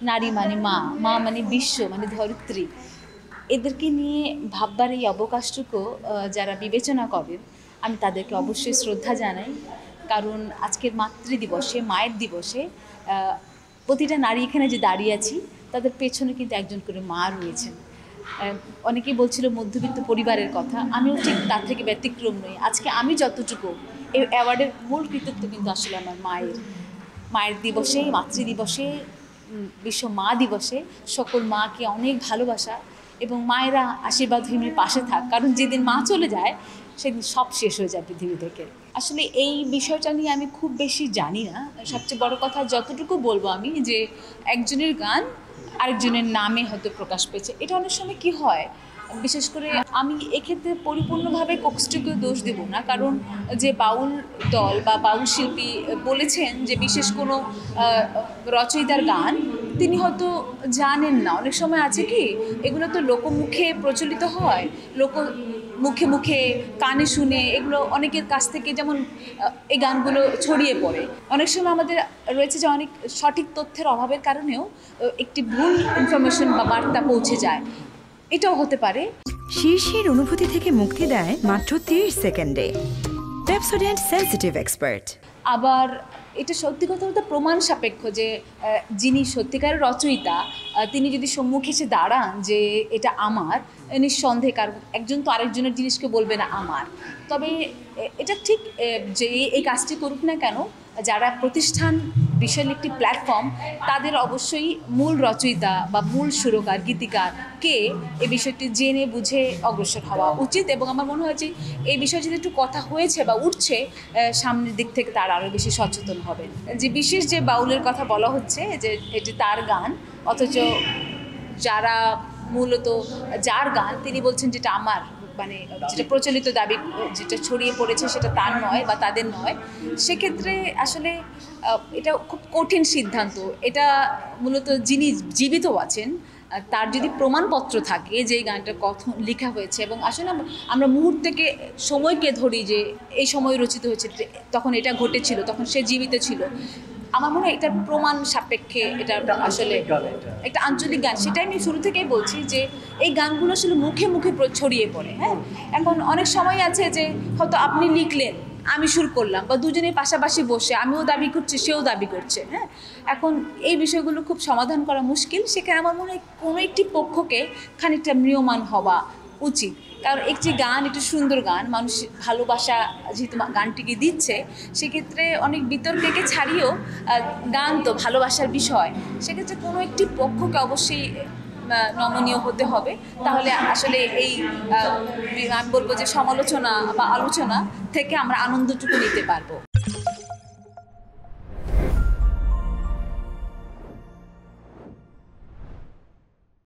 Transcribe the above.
নারী মানে মা, মা মানে বিশ্ব, মানে ধরিত্রী, এদেরকে নিয়ে ভাববার এই অবকাশটুকু যারা বিবেচনা করেন, আমি তাদেরকে অবশ্যই শ্রদ্ধা জানাই। কারণ আজকের মাতৃদিবসে, মায়ের দিবসে প্রতিটা নারী এখানে যে দাঁড়িয়ে আছি, তাদের পেছনে কিন্তু একজন করে মা রয়েছেন। অনেকেই বলছিল মধ্যবিত্ত পরিবারের কথা, আমিও ঠিক তার থেকে ব্যতিক্রম নই। আজকে আমি যতটুকু, এই অ্যাওয়ার্ডের মূল কৃতিত্ব কিন্তু আসলে আমার মায়ের। মায়ের দিবসে, মাতৃদিবসে, বিশ্ব মা দিবসে সকল মাকে অনেক ভালোবাসা, এবং মায়েরা আশীর্বাদহীনের পাশে থাক, কারণ যেদিন মা চলে যায় সেদিন সব শেষ হয়ে যায় পৃথিবী থেকে। আসলে এই বিষয়টা নিয়ে আমি খুব বেশি জানি না। সবচেয়ে বড় কথা যতটুকু বলবো আমি, যে একজনের গান আরেকজনের নামে হয়তো প্রকাশ পেয়েছে। এটা অনেক সময় কি হয়, বিশেষ করে আমি এক্ষেত্রে পরিপূর্ণভাবে কোকসটিকে দোষ দেব না, কারণ যে বাউল দল বা বাউল শিল্পী বলেছেন যে বিশেষ কোনো রচয়িতার গান তিনি হয়তো জানেন না। অনেক সময় আছে কি, এগুলো তো লোকমুখে প্রচলিত হয়, মুখে মুখে কানে শুনে এগুলো অনেকের কাছ থেকে, যেমন এই গানগুলো ছড়িয়ে পড়ে। অনেক সময় আমাদের রয়েছে যে অনেক সঠিক তথ্যের অভাবের কারণেও একটি ভুল ইনফরমেশন বা বার্তা পৌঁছে যায়, এটাও হতে পারে। শীর্ষের অনুভূতি থেকে মুক্তি দেয় মাত্র 30 সেকেন্ডে। Pepsodent sensitive expert. আবার এটা সত্যি কথা বলতে প্রমাণ সাপেক্ষ, যে যিনি সত্যিকারের রচয়িতা তিনি যদি সম্মুখে এসে দাঁড়ান যে এটা আমার, নিঃসন্দেহে, কারণ একজন তো আরেকজনের জিনিসকে বলবে না আমার। তবে এটা ঠিক যে এই কাজটি করুক না কেন, যারা প্রতিষ্ঠান বিশাল একটি প্ল্যাটফর্ম, তাদের অবশ্যই মূল রচয়িতা বা মূল সুরকার, গীতিকার কে, এই বিষয়টি জেনে বুঝে অগ্রসর হওয়া উচিত। এবং আমার মনে হয় যে এই বিষয়ে যদি একটু কথা হয়েছে বা উঠছে, সামনের দিক থেকে তার আরও বেশি সচেতন হবেন। যে বিশেষ যে বাউলের কথা বলা হচ্ছে, যে এটি তার গান, অথচ যারা মূলত যার গান তিনি বলছেন যেটা আমার, মানে যেটা প্রচলিত দাবি, যেটা ছড়িয়ে পড়েছে সেটা তার নয় বা তাদের নয়, সেক্ষেত্রে আসলে এটা খুব কঠিন সিদ্ধান্ত। এটা মূলত যিনি জীবিত আছেন তার যদি প্রমাণপত্র থাকে যে এই গানটা কখন লেখা হয়েছে, এবং আসলে আমরা মুহূর্তকে, সময়কে ধরি যে এই সময় রচিত হয়েছে, তখন এটা ঘটেছিল, তখন সে জীবিত ছিল, আমার মনে হয় এটার প্রমাণ সাপেক্ষে এটা আসলে একটা আঞ্চলিক গান। সেটাই আমি শুরু থেকেই বলছি যে এই গানগুলো আসলে মুখে মুখে ছড়িয়ে পড়ে। হ্যাঁ, এখন অনেক সময় আছে যে হয়তো আপনি লিখলেন, আমি সুর করলাম, বা দুজনের পাশাপাশি বসে আমিও দাবি করছি, সেও দাবি করছে। হ্যাঁ, এখন এই বিষয়গুলো খুব সমাধান করা মুশকিল। সেখানে আমার মনে হয় কোনো একটি পক্ষকে খানিকটা ম্রিয়মাণ হওয়া উচিত, কারণ একটি গান, একটি সুন্দর গান, মানুষ ভালোবাসা যেহেতু গানটিকে দিচ্ছে, সেক্ষেত্রে অনেক বিতর্ককে ছাড়িয়েও গান তো ভালোবাসার বিষয়, সেক্ষেত্রে কোনো একটি পক্ষকে অবশ্যই নমনীয় হতে হবে। তাহলে আসলে এই আমি বলবো যে সমালোচনা বা আলোচনা থেকে আমরা আনন্দটুকু নিতে পারবো।